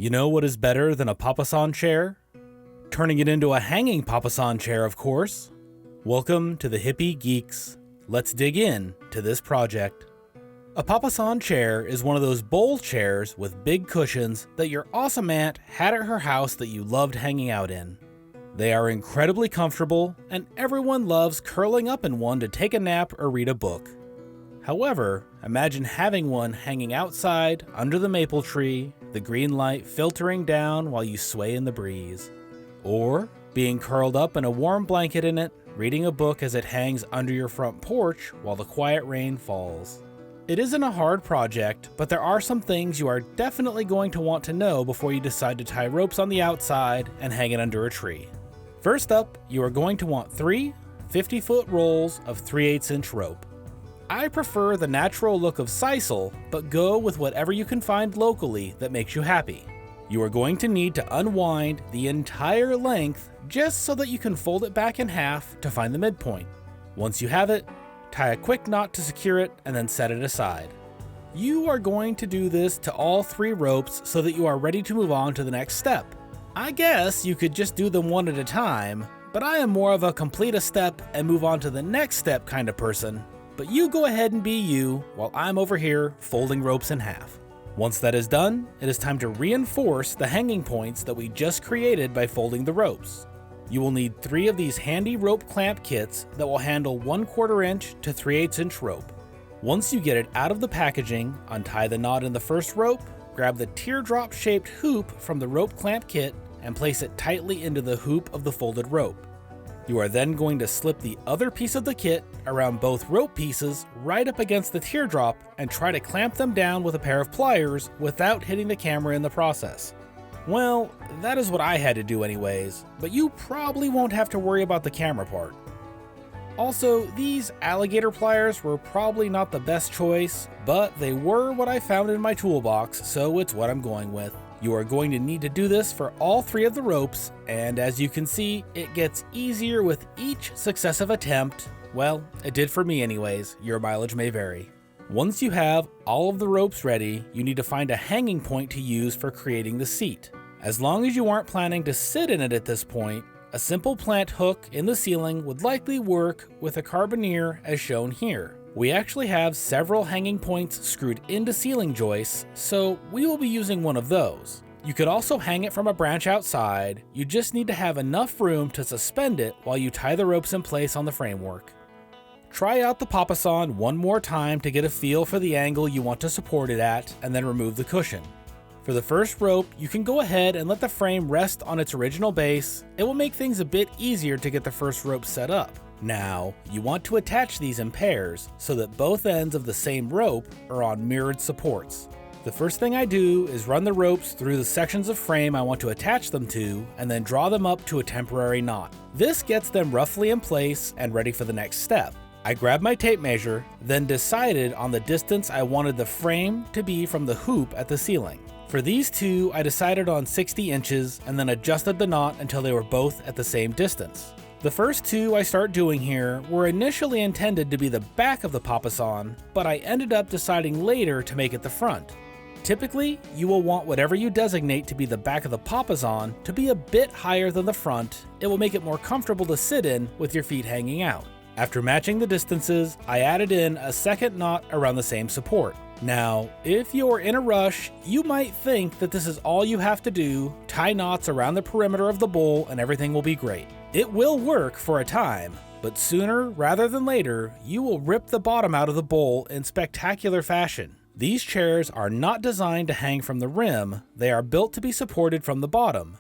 You know what is better than a Papasan chair? Turning it into a hanging Papasan chair, of course. Welcome to the Hippie Geeks. Let's dig in to this project. A Papasan chair is one of those bowl chairs with big cushions that your awesome aunt had at her house that you loved hanging out in. They are incredibly comfortable, and everyone loves curling up in one to take a nap or read a book. However, imagine having one hanging outside under the maple tree, the green light filtering down while you sway in the breeze. Or being curled up in a warm blanket in it, reading a book as it hangs under your front porch while the quiet rain falls. It isn't a hard project, but there are some things you are definitely going to want to know before you decide to tie ropes on the outside and hang it under a tree. First up, you are going to want 3 50-foot rolls of 3/8 inch rope. I prefer the natural look of sisal, but go with whatever you can find locally that makes you happy. You are going to need to unwind the entire length just so that you can fold it back in half to find the midpoint. Once you have it, tie a quick knot to secure it and then set it aside. You are going to do this to all 3 ropes so that you are ready to move on to the next step. I guess you could just do them one at a time, but I am more of a complete a step and move on to the next step kind of person. But you go ahead and be you while I'm over here folding ropes in half. Once that is done, it is time to reinforce the hanging points that we just created by folding the ropes. You will need 3 of these handy rope clamp kits that will handle 1/4 inch to 3/8 inch rope. Once you get it out of the packaging, untie the knot in the first rope, grab the teardrop shaped hoop from the rope clamp kit and place it tightly into the hoop of the folded rope. You are then going to slip the other piece of the kit around both rope pieces right up against the teardrop and try to clamp them down with a pair of pliers without hitting the camera in the process. Well, that is what I had to do anyways, but you probably won't have to worry about the camera part. Also, these alligator pliers were probably not the best choice, but they were what I found in my toolbox, so it's what I'm going with. You are going to need to do this for all 3 of the ropes, and as you can see, it gets easier with each successive attempt. Well, it did for me anyways, your mileage may vary. Once you have all of the ropes ready, you need to find a hanging point to use for creating the seat. As long as you aren't planning to sit in it at this point, a simple plant hook in the ceiling would likely work with a carabiner as shown here. We actually have several hanging points screwed into ceiling joists, so we will be using one of those. You could also hang it from a branch outside, you just need to have enough room to suspend it while you tie the ropes in place on the framework. Try out the Papasan one more time to get a feel for the angle you want to support it at, and then remove the cushion. For the first rope, you can go ahead and let the frame rest on its original base. It will make things a bit easier to get the first rope set up. Now, you want to attach these in pairs so that both ends of the same rope are on mirrored supports. The first thing I do is run the ropes through the sections of frame I want to attach them to and then draw them up to a temporary knot. This gets them roughly in place and ready for the next step. I grabbed my tape measure, then decided on the distance I wanted the frame to be from the hoop at the ceiling. For these 2, I decided on 60 inches and then adjusted the knot until they were both at the same distance. The first 2 I start doing here were initially intended to be the back of the Papasan, but I ended up deciding later to make it the front. Typically, you will want whatever you designate to be the back of the Papasan to be a bit higher than the front. It will make it more comfortable to sit in with your feet hanging out. After matching the distances, I added in a second knot around the same support. Now, if you're in a rush, you might think that this is all you have to do, tie knots around the perimeter of the bowl and everything will be great. It will work for a time, but sooner rather than later, you will rip the bottom out of the bowl in spectacular fashion. These chairs are not designed to hang from the rim, they are built to be supported from the bottom.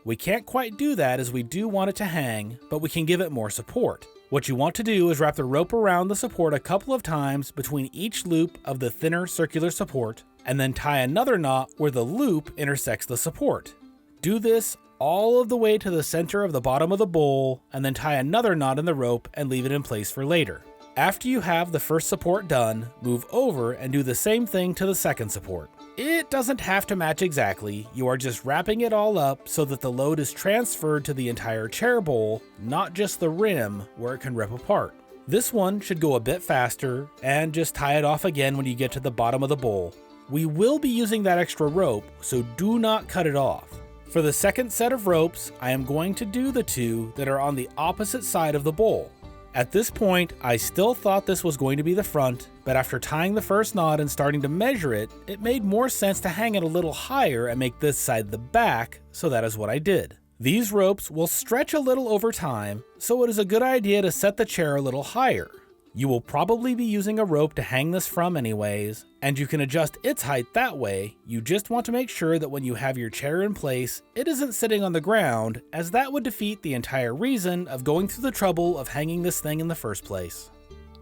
We can't quite do that as we do want it to hang, but we can give it more support. What you want to do is wrap the rope around the support a couple of times between each loop of the thinner circular support, and then tie another knot where the loop intersects the support. Do this all of the way to the center of the bottom of the bowl, and then tie another knot in the rope and leave it in place for later. After you have the first support done, move over and do the same thing to the second support. It doesn't have to match exactly, you are just wrapping it all up so that the load is transferred to the entire chair bowl, not just the rim where it can rip apart. This one should go a bit faster, and just tie it off again when you get to the bottom of the bowl. We will be using that extra rope, so do not cut it off. For the second set of ropes, I am going to do the two that are on the opposite side of the bowl. At this point, I still thought this was going to be the front, but after tying the first knot and starting to measure it, it made more sense to hang it a little higher and make this side the back, so that is what I did. These ropes will stretch a little over time, so it is a good idea to set the chair a little higher. You will probably be using a rope to hang this from anyways, and you can adjust its height that way. You just want to make sure that when you have your chair in place, it isn't sitting on the ground, as that would defeat the entire reason of going through the trouble of hanging this thing in the first place.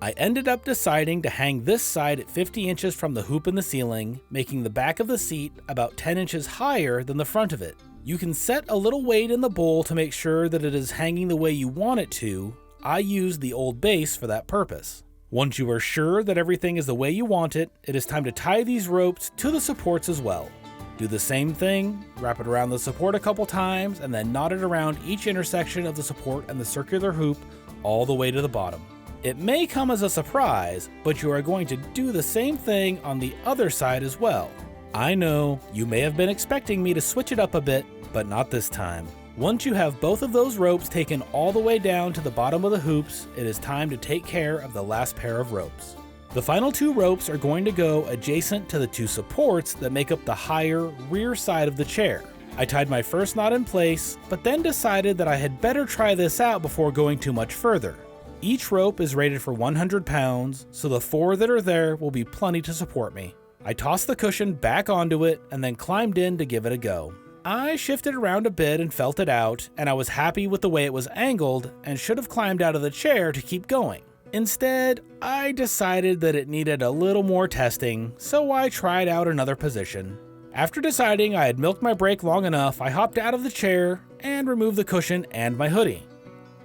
I ended up deciding to hang this side at 50 inches from the hoop in the ceiling, making the back of the seat about 10 inches higher than the front of it. You can set a little weight in the bowl to make sure that it is hanging the way you want it to. I used the old base for that purpose. Once you are sure that everything is the way you want it, it is time to tie these ropes to the supports as well. Do the same thing, wrap it around the support a couple times, and then knot it around each intersection of the support and the circular hoop all the way to the bottom. It may come as a surprise, but you are going to do the same thing on the other side as well. I know you may have been expecting me to switch it up a bit, but not this time. Once you have both of those ropes taken all the way down to the bottom of the hoops, it is time to take care of the last pair of ropes. The final two ropes are going to go adjacent to the two supports that make up the higher rear side of the chair. I tied my first knot in place, but then decided that I had better try this out before going too much further. Each rope is rated for 100 pounds, so the 4 that are there will be plenty to support me. I tossed the cushion back onto it and then climbed in to give it a go. I shifted around a bit and felt it out, and I was happy with the way it was angled and should have climbed out of the chair to keep going. Instead, I decided that it needed a little more testing, so I tried out another position. After deciding I had milked my break long enough, I hopped out of the chair and removed the cushion and my hoodie.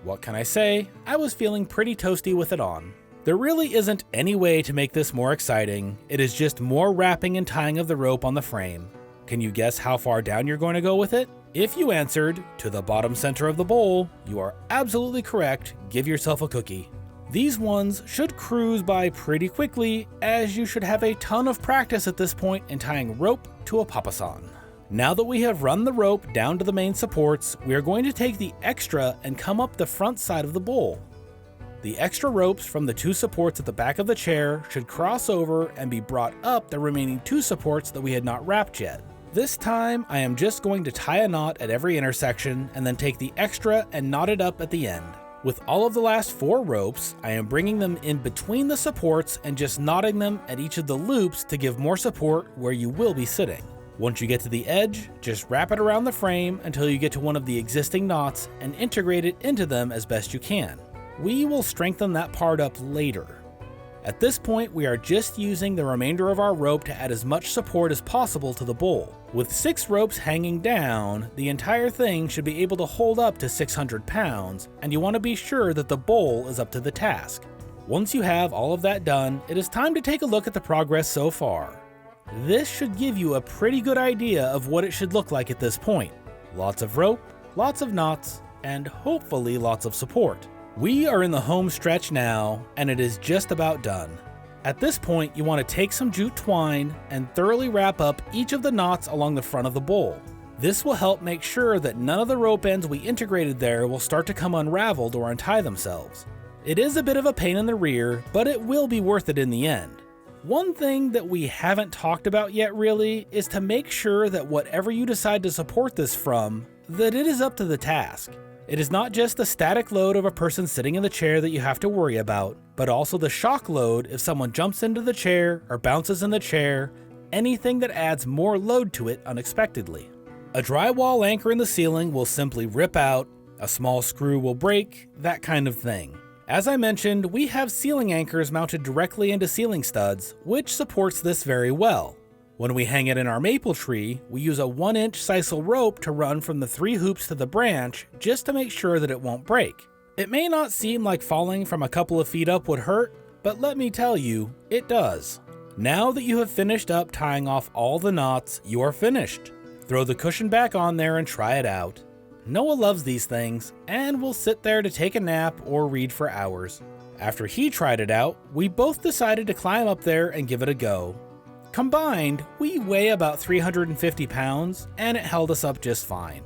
What can I say? I was feeling pretty toasty with it on. There really isn't any way to make this more exciting. It is just more wrapping and tying of the rope on the frame. Can you guess how far down you're going to go with it? If you answered to the bottom center of the bowl, you are absolutely correct. Give yourself a cookie. These ones should cruise by pretty quickly, as you should have a ton of practice at this point in tying rope to a papasan. Now that we have run the rope down to the main supports, we are going to take the extra and come up the front side of the bowl. The extra ropes from the two supports at the back of the chair should cross over and be brought up the remaining two supports that we had not wrapped yet. This time, I am just going to tie a knot at every intersection and then take the extra and knot it up at the end. With all of the last 4 ropes, I am bringing them in between the supports and just knotting them at each of the loops to give more support where you will be sitting. Once you get to the edge, just wrap it around the frame until you get to one of the existing knots and integrate it into them as best you can. We will strengthen that part up later. At this point, we are just using the remainder of our rope to add as much support as possible to the bowl. With 6 ropes hanging down, the entire thing should be able to hold up to 600 pounds, and you want to be sure that the bowl is up to the task. Once you have all of that done, it is time to take a look at the progress so far. This should give you a pretty good idea of what it should look like at this point. Lots of rope, lots of knots, and hopefully lots of support. We are in the home stretch now, and it is just about done. At this point, you want to take some jute twine and thoroughly wrap up each of the knots along the front of the bowl. This will help make sure that none of the rope ends we integrated there will start to come unraveled or untie themselves. It is a bit of a pain in the rear, but it will be worth it in the end. One thing that we haven't talked about yet really is to make sure that whatever you decide to support this from, that it is up to the task. It is not just the static load of a person sitting in the chair that you have to worry about, but also the shock load if someone jumps into the chair or bounces in the chair, anything that adds more load to it unexpectedly. A drywall anchor in the ceiling will simply rip out, a small screw will break, that kind of thing. As I mentioned, we have ceiling anchors mounted directly into ceiling studs, which supports this very well. When we hang it in our maple tree, we use a 1-inch sisal rope to run from the 3 hoops to the branch just to make sure that it won't break. It may not seem like falling from a couple of feet up would hurt, but let me tell you, it does. Now that you have finished up tying off all the knots, you are finished. Throw the cushion back on there and try it out. Noah loves these things and will sit there to take a nap or read for hours. After he tried it out, we both decided to climb up there and give it a go. Combined, we weigh about 350 pounds, and it held us up just fine.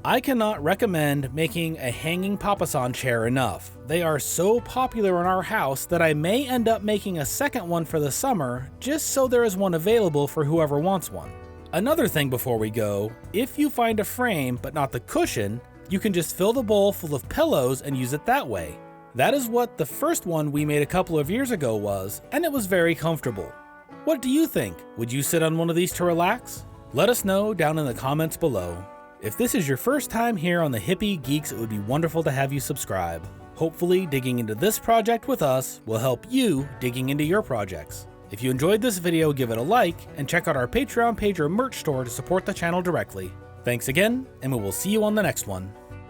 I cannot recommend making a hanging Papasan chair enough. They are so popular in our house that I may end up making a second one for the summer, just so there is one available for whoever wants one. Another thing before we go, if you find a frame but not the cushion, you can just fill the bowl full of pillows and use it that way. That is what the first one we made a couple of years ago was, and it was very comfortable. What do you think? Would you sit on one of these to relax? Let us know down in the comments below. If this is your first time here on the Hippie Geeks, it would be wonderful to have you subscribe. Hopefully, digging into this project with us will help you digging into your projects. If you enjoyed this video, give it a like, and check out our Patreon page or merch store to support the channel directly. Thanks again, and we will see you on the next one.